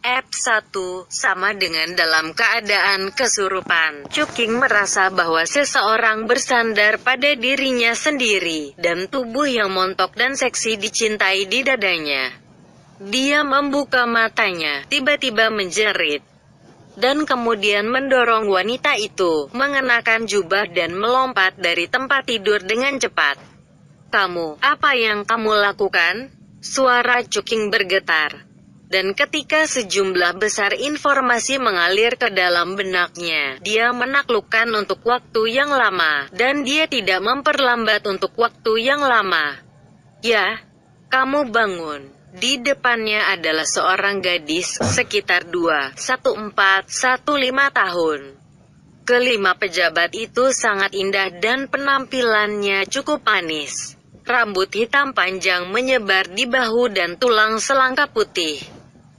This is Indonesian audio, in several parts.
F1 sama dengan dalam keadaan kesurupan. Cuking merasa bahwa seseorang bersandar pada dirinya sendiri, dan tubuh yang montok dan seksi dicintai di dadanya. Dia membuka matanya, tiba-tiba menjerit, dan kemudian mendorong wanita itu, mengenakan jubah dan melompat dari tempat tidur dengan cepat. "Kamu, apa yang kamu lakukan?" Suara Cuking bergetar. Dan ketika sejumlah besar informasi mengalir ke dalam benaknya, dia menaklukkan untuk waktu yang lama, dan dia tidak memperlambat untuk waktu yang lama. "Ya, kamu bangun." Di depannya adalah seorang gadis, sekitar 2,14,15 tahun. Kelima pejabat itu sangat indah dan penampilannya cukup manis. Rambut hitam panjang menyebar di bahu dan tulang selangkap putih.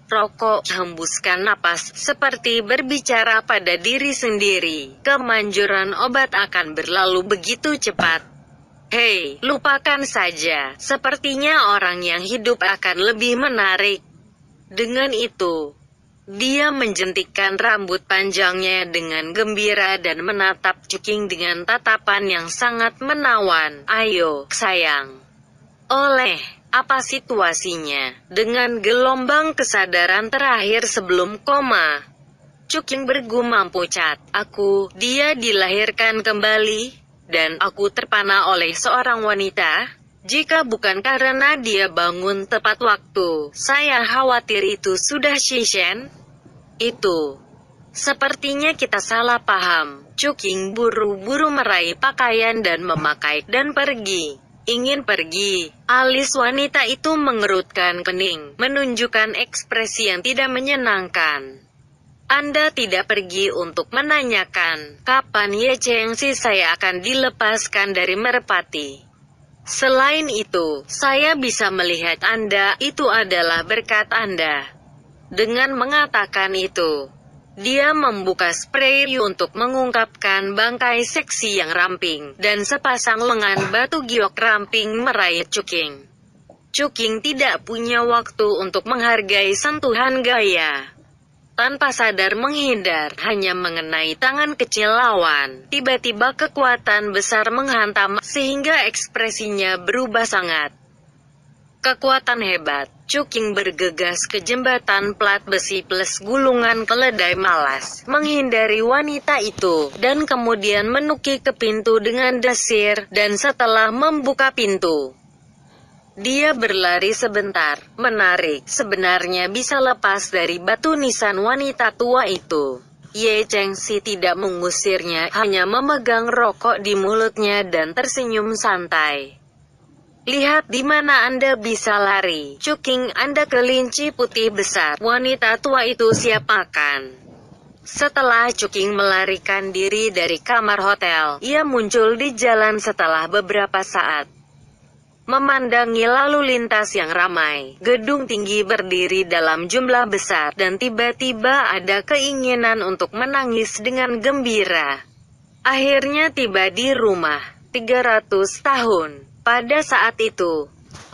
Rokok, hembuskan napas, seperti berbicara pada diri sendiri. Kemanjuran obat akan berlalu begitu cepat. "Hei, lupakan saja. Sepertinya orang yang hidup akan lebih menarik." Dengan itu, dia menjentikkan rambut panjangnya dengan gembira dan menatap Cuking dengan tatapan yang sangat menawan. "Ayo, sayang. Oleh, apa situasinya?" Dengan gelombang kesadaran terakhir sebelum koma, Cuking bergumam pucat, Dia dilahirkan kembali, dan aku terpana oleh seorang wanita. Jika bukan karena dia bangun tepat waktu, saya khawatir itu sudah Shishen." "Itu. Sepertinya kita salah paham." Cuking buru-buru meraih pakaian dan memakai, dan pergi. "Ingin pergi?" Alis wanita itu mengerutkan kening, menunjukkan ekspresi yang tidak menyenangkan. "Anda tidak pergi untuk menanyakan, kapan Ye Chengsi saya akan dilepaskan dari merpati. Selain itu, saya bisa melihat Anda, itu adalah berkat Anda." Dengan mengatakan itu, dia membuka spray untuk mengungkapkan bangkai seksi yang ramping, dan sepasang lengan batu giok ramping meraih Cuking. Cuking tidak punya waktu untuk menghargai sentuhan gaya. Tanpa sadar menghindar, hanya mengenai tangan kecil lawan. Tiba-tiba kekuatan besar menghantam, sehingga ekspresinya berubah sangat. Kekuatan hebat. Cuking bergegas ke jembatan plat besi plus gulungan keledai malas, menghindari wanita itu, dan kemudian menukik ke pintu dengan desir, dan setelah membuka pintu, dia berlari sebentar, menarik, sebenarnya bisa lepas dari batu nisan wanita tua itu. Ye Chengsi tidak mengusirnya, hanya memegang rokok di mulutnya dan tersenyum santai. "Lihat di mana Anda bisa lari, Cuking, Anda kelinci putih besar." Wanita tua itu siap makan. Setelah Cuking melarikan diri dari kamar hotel, ia muncul di jalan setelah beberapa saat. Memandangi lalu lintas yang ramai, gedung tinggi berdiri dalam jumlah besar, dan tiba-tiba ada keinginan untuk menangis dengan gembira. Akhirnya tiba di rumah. 300 tahun. Pada saat itu,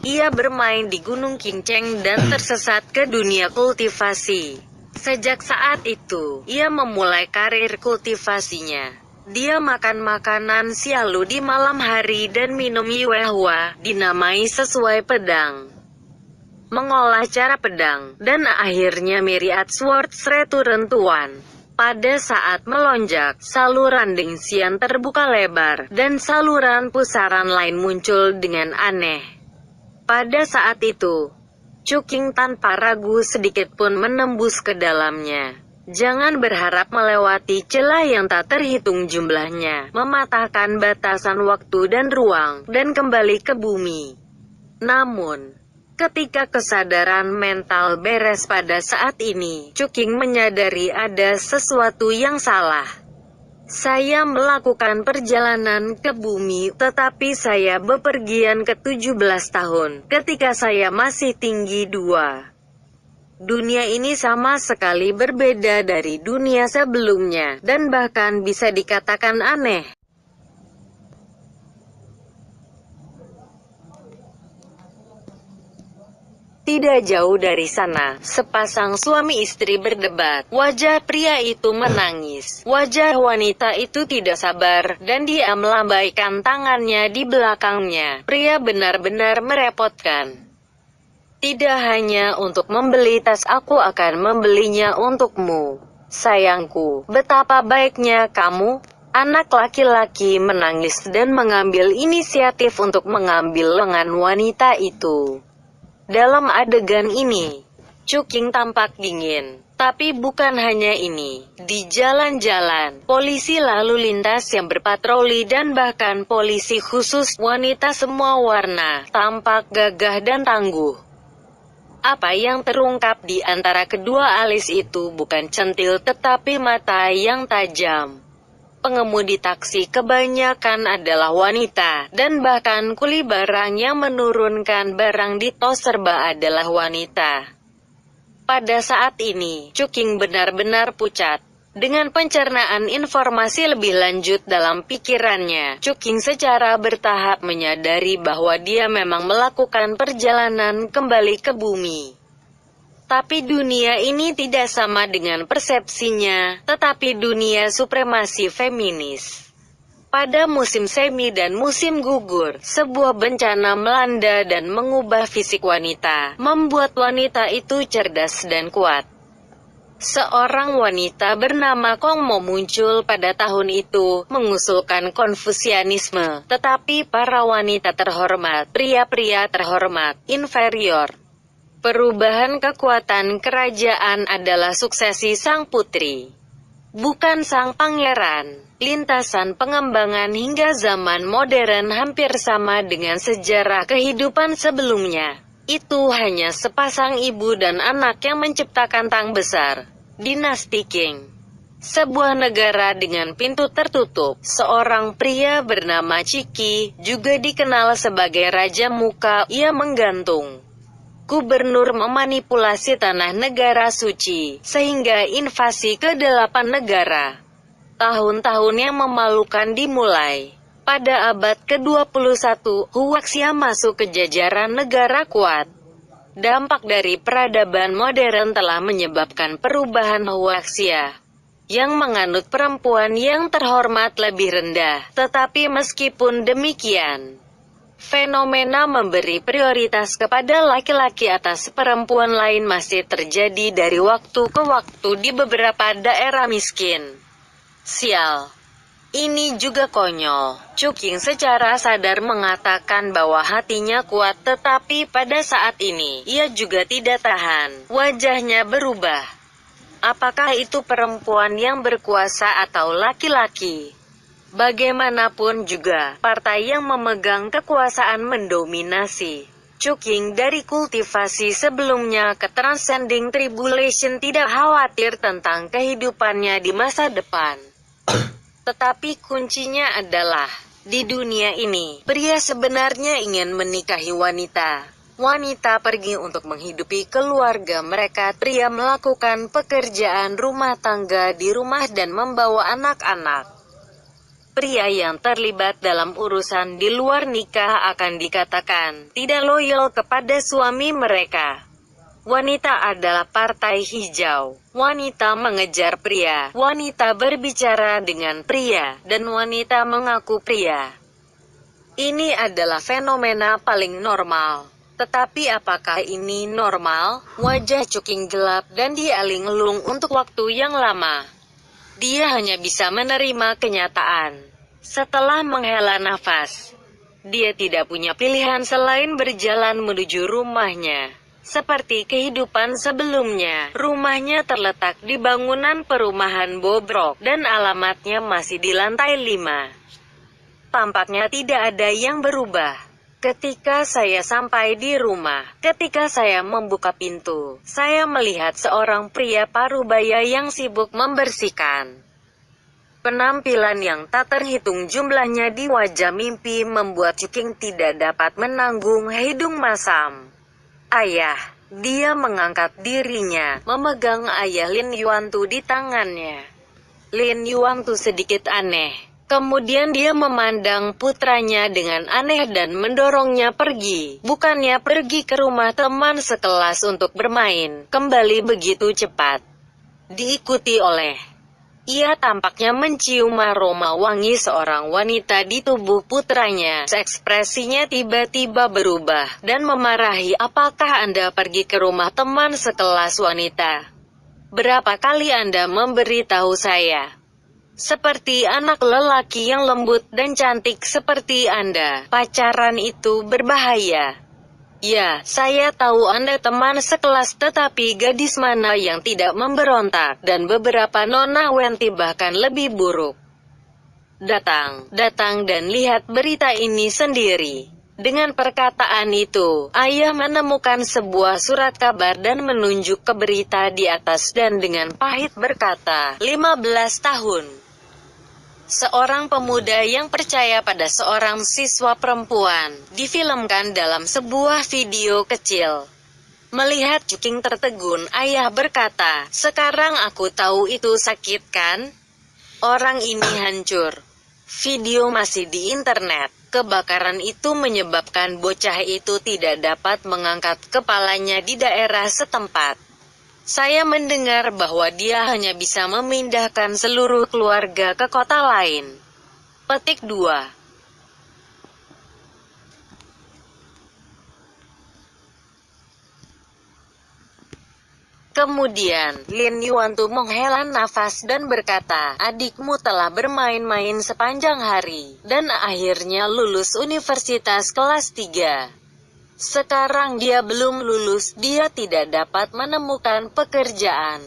ia bermain di Gunung Qingcheng dan tersesat ke dunia kultivasi. Sejak saat itu, ia memulai karir kultivasinya. Dia makan makanan sialu di malam hari dan minum Yue-Hua, dinamai sesuai pedang, mengolah cara pedang, dan akhirnya Myriad Swords Return Tuan. Pada saat melonjak, saluran Dingxian terbuka lebar, dan saluran pusaran lain muncul dengan aneh. Pada saat itu, Cuking tanpa ragu sedikit pun menembus ke dalamnya. Jangan berharap melewati celah yang tak terhitung jumlahnya, mematahkan batasan waktu dan ruang, dan kembali ke bumi. Namun, ketika kesadaran mental beres pada saat ini, Cuking menyadari ada sesuatu yang salah. "Saya melakukan perjalanan ke bumi, tetapi saya bepergian ke 17 tahun, ketika saya masih tinggi 2. Dunia ini sama sekali berbeda dari dunia sebelumnya, dan bahkan bisa dikatakan aneh." Tidak jauh dari sana, sepasang suami istri berdebat. Wajah pria itu menangis. Wajah wanita itu tidak sabar, dan dia melambaikan tangannya di belakangnya. Pria benar-benar merepotkan. Tidak hanya untuk membeli tas, aku akan membelinya untukmu. Sayangku, betapa baiknya kamu. Anak laki-laki menangis dan mengambil inisiatif untuk mengambil lengan wanita itu. Dalam adegan ini, Cuking tampak dingin. Tapi bukan hanya ini. Di jalan-jalan, polisi lalu lintas yang berpatroli dan bahkan polisi khusus wanita semua warna, tampak gagah dan tangguh. Apa yang terungkap di antara kedua alis itu bukan centil tetapi mata yang tajam. Pengemudi taksi kebanyakan adalah wanita, dan bahkan kuli barang yang menurunkan barang di tos serba adalah wanita. Pada saat ini, Cuking benar-benar pucat. Dengan pencernaan informasi lebih lanjut dalam pikirannya, Cuking secara bertahap menyadari bahwa dia memang melakukan perjalanan kembali ke bumi. Tapi dunia ini tidak sama dengan persepsinya, tetapi dunia supremasi feminis. Pada musim semi dan musim gugur, sebuah bencana melanda dan mengubah fisik wanita, membuat wanita itu cerdas dan kuat. Seorang wanita bernama Kong Mo muncul pada tahun itu, mengusulkan Konfusianisme, tetapi para wanita terhormat, pria-pria terhormat, inferior. Perubahan kekuatan kerajaan adalah suksesi sang putri, bukan sang pangeran. Lintasan pengembangan hingga zaman modern hampir sama dengan sejarah kehidupan sebelumnya. Itu hanya sepasang ibu dan anak yang menciptakan tang besar. Dinasti Qing. Sebuah negara dengan pintu tertutup. Seorang pria bernama Ciki, juga dikenal sebagai Raja Muka, ia menggantung. Gubernur memanipulasi tanah negara suci, sehingga invasi ke 8 negara. Tahun-tahun yang memalukan dimulai. Pada abad ke-21, Huaxia masuk ke jajaran negara kuat. Dampak dari peradaban modern telah menyebabkan perubahan Huaxia, yang menganut perempuan yang terhormat lebih rendah. Tetapi meskipun demikian, fenomena memberi prioritas kepada laki-laki atas perempuan lain masih terjadi dari waktu ke waktu di beberapa daerah miskin. Sial. Ini juga konyol. Cuking secara sadar mengatakan bahwa hatinya kuat, tetapi pada saat ini, ia juga tidak tahan. Wajahnya berubah. Apakah itu perempuan yang berkuasa atau laki-laki? Bagaimanapun juga, partai yang memegang kekuasaan mendominasi. Cuking dari kultivasi sebelumnya ke Transcending Tribulation tidak khawatir tentang kehidupannya di masa depan. Tetapi kuncinya adalah, di dunia ini, pria sebenarnya ingin menikahi wanita. Wanita pergi untuk menghidupi keluarga mereka, pria melakukan pekerjaan rumah tangga di rumah dan membawa anak-anak. Pria yang terlibat dalam urusan di luar nikah akan dikatakan tidak loyal kepada suami mereka. Wanita adalah partai hijau. Wanita mengejar pria. Wanita berbicara dengan pria, dan wanita mengaku pria. Ini adalah fenomena paling normal. Tetapi apakah ini normal? Wajah Cuking gelap dan dia linglung untuk waktu yang lama. Dia hanya bisa menerima kenyataan. Setelah menghela nafas, dia tidak punya pilihan selain berjalan menuju rumahnya. Seperti kehidupan sebelumnya, rumahnya terletak di bangunan perumahan bobrok, dan alamatnya masih di lantai 5. Tampaknya tidak ada yang berubah. Ketika saya sampai di rumah, ketika saya membuka pintu, saya melihat seorang pria parubaya yang sibuk membersihkan. Penampilan yang tak terhitung jumlahnya di wajah mimpi membuat Cuking tidak dapat menanggung hidung masam. Ayah, dia mengangkat dirinya, memegang ayah Lin Yuantu di tangannya. Lin Yuantu sedikit aneh. Kemudian dia memandang putranya dengan aneh dan mendorongnya pergi. Bukannya pergi ke rumah teman sekelas untuk bermain, kembali begitu cepat. Diikuti oleh ia tampaknya mencium aroma wangi seorang wanita di tubuh putranya. Ekspresinya tiba-tiba berubah, dan memarahi. Apakah Anda pergi ke rumah teman sekelas wanita? Berapa kali Anda memberitahu saya? Seperti anak lelaki yang lembut dan cantik seperti Anda, pacaran itu berbahaya. Ya, saya tahu Anda teman sekelas, tetapi gadis mana yang tidak memberontak, dan beberapa nona Wenti bahkan lebih buruk. Datang dan lihat berita ini sendiri. Dengan perkataan itu, ayah menemukan sebuah surat kabar dan menunjuk ke berita di atas dan dengan pahit berkata, 15 tahun. Seorang pemuda yang percaya pada seorang siswa perempuan, difilmkan dalam sebuah video kecil. Melihat Cuking tertegun, ayah berkata, "Sekarang aku tahu itu sakit kan? Orang ini hancur." Video masih di internet. Kebakaran itu menyebabkan bocah itu tidak dapat mengangkat kepalanya di daerah setempat. Saya mendengar bahwa dia hanya bisa memindahkan seluruh keluarga ke kota lain. Petik 2. Kemudian, Lin Yuantu menghela nafas dan berkata, adikmu telah bermain-main sepanjang hari, dan akhirnya lulus universitas kelas 3. Sekarang dia belum lulus, dia tidak dapat menemukan pekerjaan.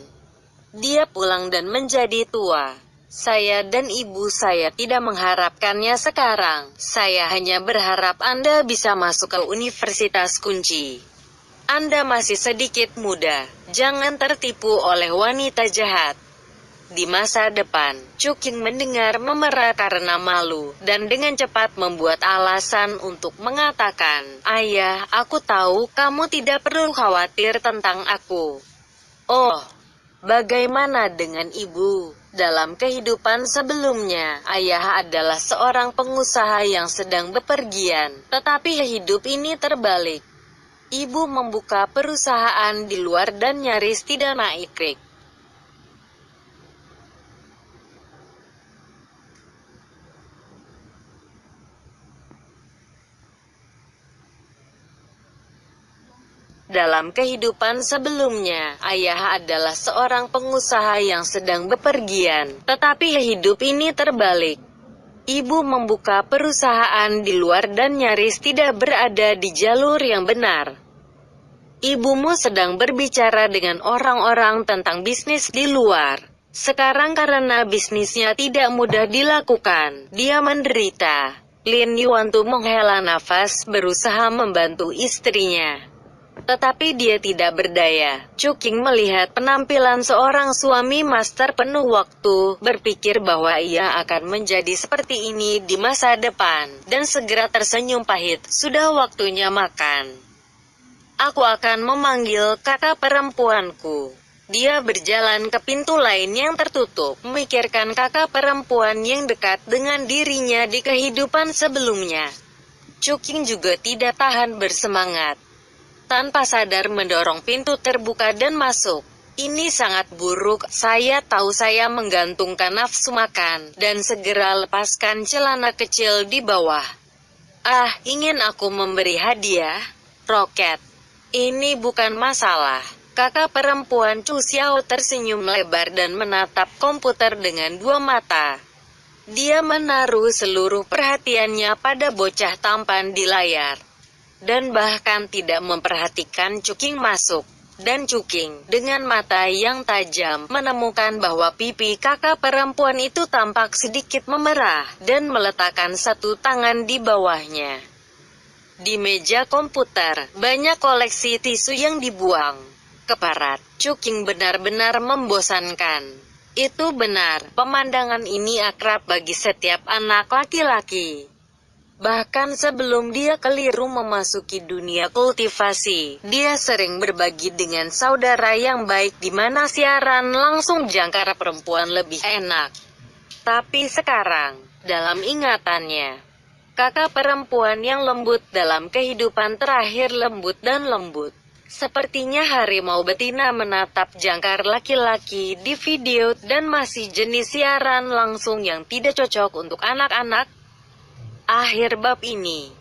Dia pulang dan menjadi tua. Saya dan ibu saya tidak mengharapkannya sekarang. Saya hanya berharap Anda bisa masuk ke universitas kunci. Anda masih sedikit muda, jangan tertipu oleh wanita jahat. Di masa depan, Cuking mendengar memerah karena malu, dan dengan cepat membuat alasan untuk mengatakan, "Ayah, aku tahu kamu tidak perlu khawatir tentang aku." Oh, bagaimana dengan ibu? Dalam kehidupan sebelumnya, ayah adalah seorang pengusaha yang sedang bepergian, tetapi hidup ini terbalik. Ibu membuka perusahaan di luar dan nyaris tidak naik. Dalam kehidupan sebelumnya, ayah adalah seorang pengusaha yang sedang bepergian, tetapi hidup ini terbalik. Ibu membuka perusahaan di luar dan nyaris tidak berada di jalur yang benar. Ibumu sedang berbicara dengan orang-orang tentang bisnis di luar. Sekarang karena bisnisnya tidak mudah dilakukan, dia menderita. Lin Yuantu menghela nafas, berusaha membantu istrinya. Tetapi dia tidak berdaya. Cuking melihat penampilan seorang suami master penuh waktu, berpikir bahwa ia akan menjadi seperti ini di masa depan, dan segera tersenyum pahit. Sudah waktunya makan. Aku akan memanggil kakak perempuanku. Dia berjalan ke pintu lain yang tertutup, memikirkan kakak perempuan yang dekat dengan dirinya di kehidupan sebelumnya. Cuking juga tidak tahan bersemangat. Tanpa sadar mendorong pintu terbuka dan masuk. Ini sangat buruk, saya tahu. Saya menggantungkan nafsu makan, dan segera lepaskan celana kecil di bawah. Ah, ingin aku memberi hadiah? Roket. Ini bukan masalah. Kakak perempuan Chu Xiao tersenyum lebar dan menatap komputer dengan dua mata. Dia menaruh seluruh perhatiannya pada bocah tampan di layar. Dan bahkan tidak memperhatikan Cuking masuk. Dan Cuking, dengan mata yang tajam, menemukan bahwa pipi kakak perempuan itu tampak sedikit memerah, dan meletakkan satu tangan di bawahnya. Di meja komputer, banyak koleksi tisu yang dibuang. Keparat, Cuking benar-benar membosankan. Itu benar, pemandangan ini akrab bagi setiap anak laki-laki. Bahkan sebelum dia keliru memasuki dunia kultivasi, dia sering berbagi dengan saudara yang baik di mana siaran langsung jangkar perempuan lebih enak. Tapi sekarang, dalam ingatannya. Kakak perempuan yang lembut dalam kehidupan terakhir lembut dan lembut. Sepertinya harimau betina menatap jangkar laki-laki di video dan masih jenis siaran langsung yang tidak cocok untuk anak-anak. Akhir bab ini.